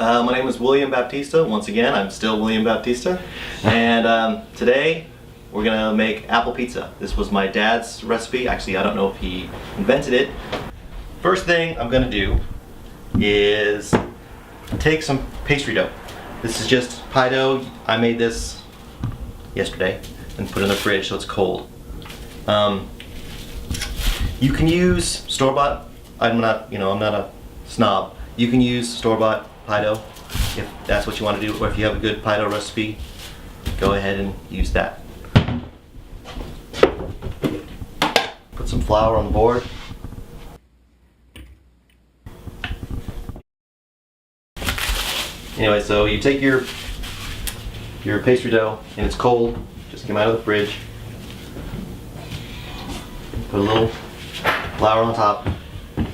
My name is William Baptista. Once again, I'm still William Baptista. And today we're gonna make apple pizza. This was my dad's recipe. Actually, I don't know if he invented it. First thing I'm gonna do is take some pastry dough. This is just pie dough. I made this yesterday and put it in the fridge so it's cold. You can use store-bought. I'm not a snob. You can use store-bought pie dough if that's what you want to do, or if you have a good pie dough recipe, go ahead and use that. Put some flour on the board. Anyway, so you take your pastry dough and it's cold, just came out of the fridge. Put a little flour on top and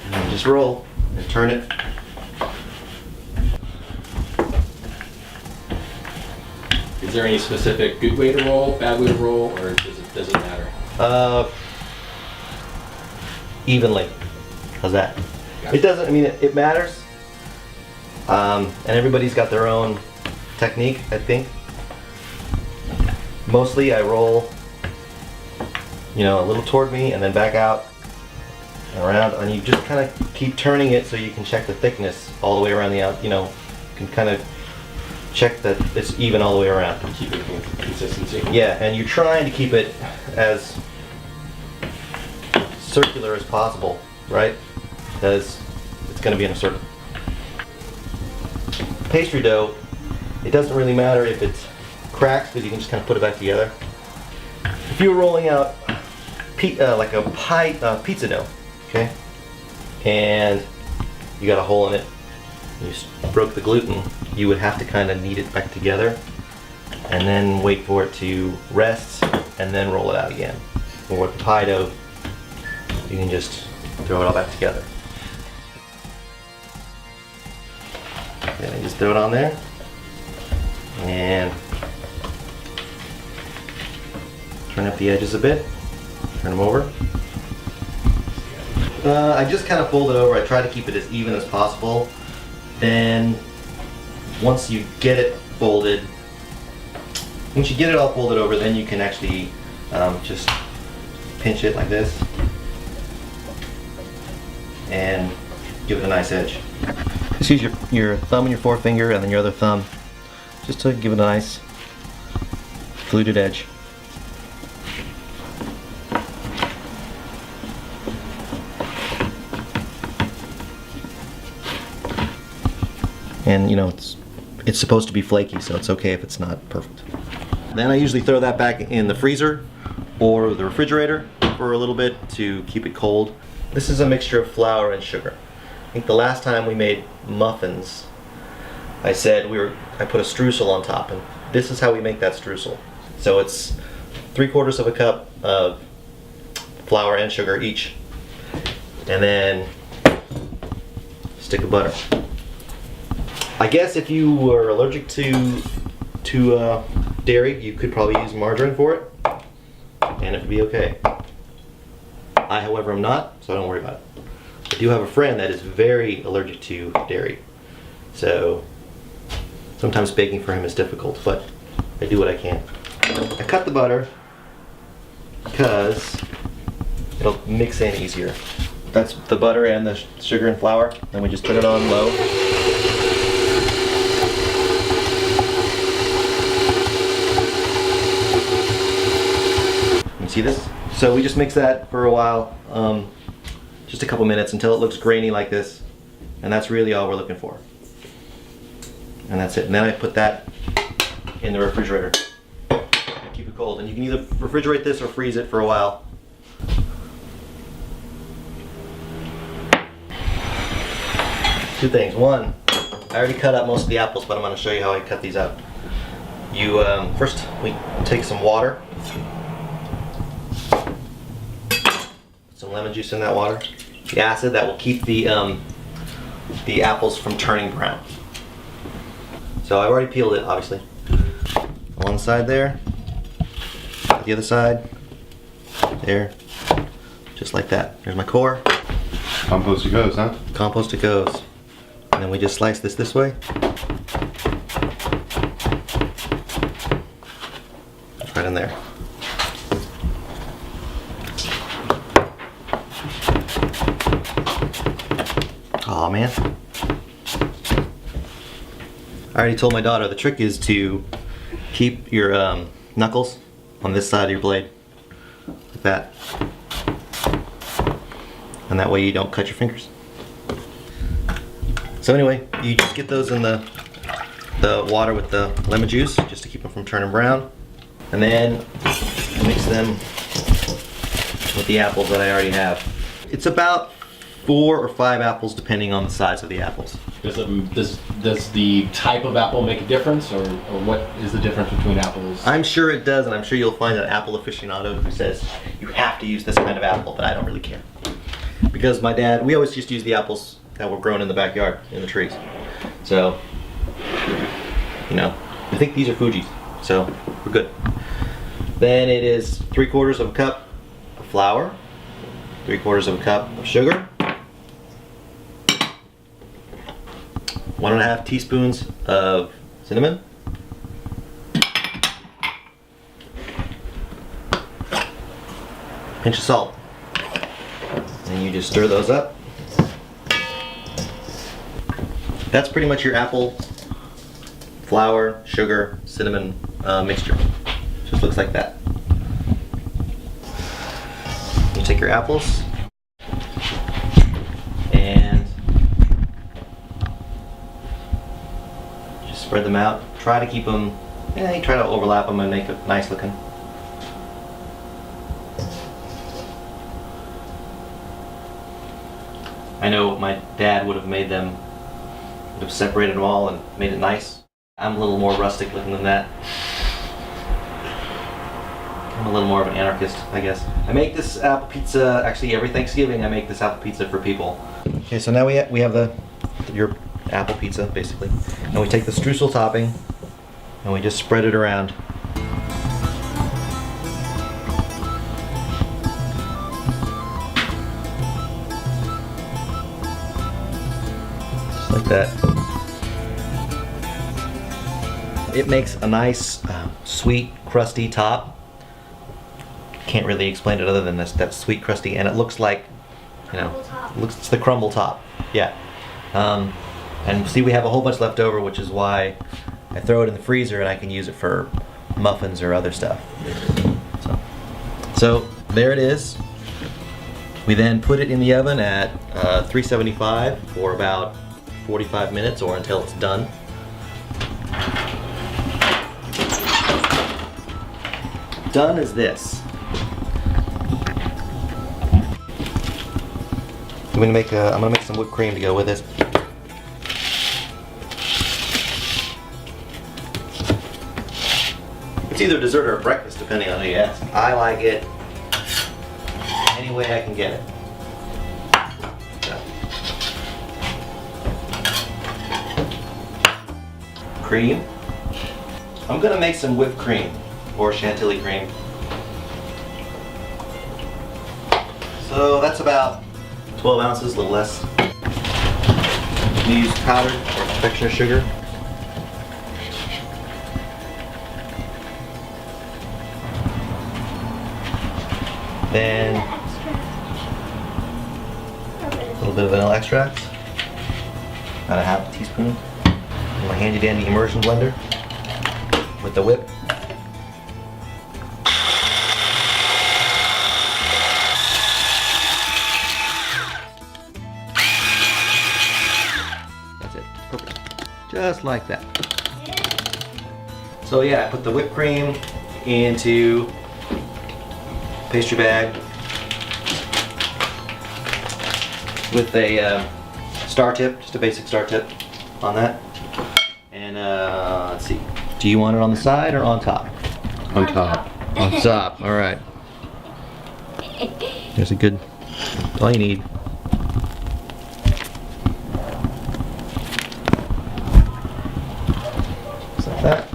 then just roll and turn it. Is there any specific good way to roll, bad way to roll, or does it matter? Evenly. How's that? Gotcha. It doesn't, I mean, it matters. And everybody's got their own technique, I think. Mostly I roll, a little toward me and then back out and around, and you just kind of keep turning it so you can check the thickness all the way around the out, you can kind of check that it's even all the way around. Keep it consistency. Yeah, and you're trying to keep it as circular as possible, right? Because it's going to be in a circle. Pastry dough, it doesn't really matter if it cracks because you can just kind of put it back together. If you were rolling out like a pizza dough, okay, and you got a hole in it, you broke the gluten, you would have to kind of knead it back together and then wait for it to rest and then roll it out again. Or with the pie dough, you can just throw it all back together. Then I just throw it on there and turn up the edges a bit, turn them over. I just kind of fold it over. I try to keep it as even as possible. Then once you get it folded, once you get it all folded over, then you can actually just pinch it like this and give it a nice edge. Just use your thumb and your forefinger and then your other thumb just to give it a nice fluted edge. And it's supposed to be flaky, so it's okay if it's not perfect. Then I usually throw that back in the freezer or the refrigerator for a little bit to keep it cold. This is a mixture of flour and sugar. I think the last time we made muffins, I said I put a streusel on top, and this is how we make that streusel. So it's 3/4 of a cup of flour and sugar each, and then stick of butter. I guess if you were allergic to dairy, you could probably use margarine for it, and it would be okay. I, however, am not, so don't worry about it. I do have a friend that is very allergic to dairy, so sometimes baking for him is difficult, but I do what I can. I cut the butter because it'll mix in easier. That's the butter and the sugar and flour, and we just put it on low. You see this? So we just mix that for a while, just a couple minutes until it looks grainy like this, and that's really all we're looking for. And that's it. And then I put that in the refrigerator. Keep it cold, and you can either refrigerate this or freeze it for a while. Two things. One, I already cut up most of the apples, but I'm going to show you how I cut these out. First we take some water. Some lemon juice in that water. The acid that will keep the apples from turning brown. So I've already peeled it, obviously. One side there, the other side, there, just like that. Here's my core. Compost it goes, huh? Compost it goes. And then we just slice this way. It's right in there. Aw, man. I already told my daughter the trick is to keep your knuckles on this side of your blade, like that. And that way you don't cut your fingers. So anyway, you just get those in the water with the lemon juice, just to keep them from turning brown. And then mix them with the apples that I already have. It's about 4 or 5 apples depending on the size of the apples. Does the type of apple make a difference, or what is the difference between apples? I'm sure it does, and I'm sure you'll find an apple aficionado who says you have to use this kind of apple, but I don't really care. Because my dad, we always just use the apples that were grown in the backyard, in the trees. So, you know, I think these are Fuji's, so we're good. Then it is 3/4 of a cup of flour, 3/4 of a cup of sugar, 1.5 teaspoons of cinnamon, pinch of salt, and you just stir those up. That's pretty much your apple, flour, sugar, cinnamon mixture. Just looks like that. You take your apples and just spread them out. Try to keep them, you try to overlap them and make it nice looking. I know my dad would have made them, would have separated them all and made it nice. I'm a little more rustic looking than that. I'm a little more of an anarchist, I guess. I make this apple pizza, actually every Thanksgiving I make this apple pizza for people. Okay, so now we have your apple pizza, basically. And we take the streusel topping and we just spread it around. Just like that. It makes a nice, sweet, crusty top. Can't really explain it other than this. That's sweet, crusty, and it looks like, you know, it's the crumble top. Yeah. And see, we have a whole bunch left over, which is why I throw it in the freezer and I can use it for muffins or other stuff. So there it is. We then put it in the oven at 375 for about 45 minutes or until it's done. Done is this. I'm gonna make some whipped cream to go with it. It's either dessert or breakfast, depending on who you ask. I like it any way I can get it. So. Cream. I'm gonna make some whipped cream or chantilly cream. So that's about 12 ounces, a little less. You use powdered or confectioner sugar. Then a little bit of vanilla extract, about a 1/2 teaspoon. And my handy dandy immersion blender with the whip. That's it, perfect, just like that. So yeah, I put the whipped cream into pastry bag with a star tip, just a basic star tip on that. And let's see, do you want it on the side or on top? On top. On top, all right. There's a good, that's all you need. Just like that.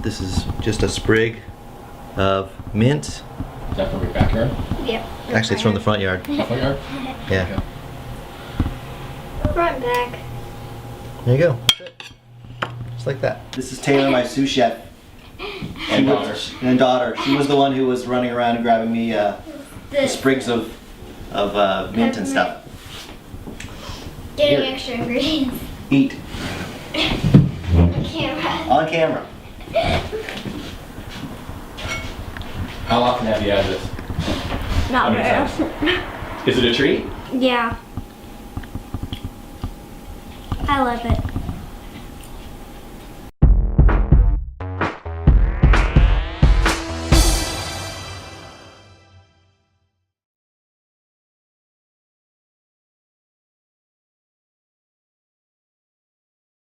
This is just a sprig of mint. Is that from your backyard? Yep. Actually, it's from the front yard. Front yard? Yeah. Okay. front and back. There you go. That's it. Just like that. This is Taylor, my sous chef. And daughter. And daughter. She was the one who was running around and grabbing me the The sprigs of mint and stuff. getting Here. extra ingredients. Eat. On camera. On camera. How often have you had this? Not How many very times? often. Is it a treat? Yeah. I love it.